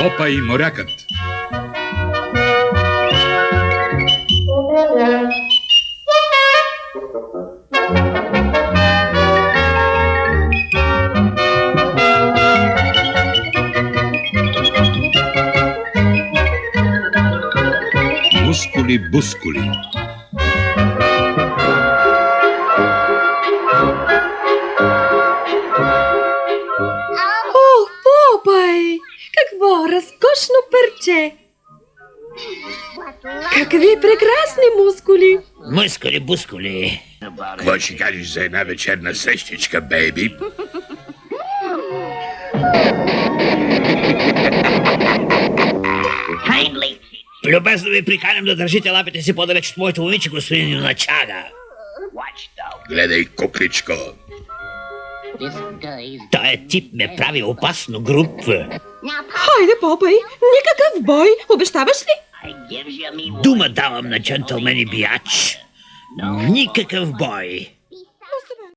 Попа и морякът. Мускули, бускули. О, Попай! Какво разкошно парче! Какви прекрасни мускули! Мускули-бускули. Какво ще кажеш за една вечерна срещичка, бейби? Любезно ви приканям да държите лапите си по-далеч от моето момиче, господин Юначага. Гледай, кукличко. Той тип ме прави опасно груб. Хайде, Попай! Никакъв бой! Обещаваш ли? Дума давам на джентълмен и бияч. Никакъв бой.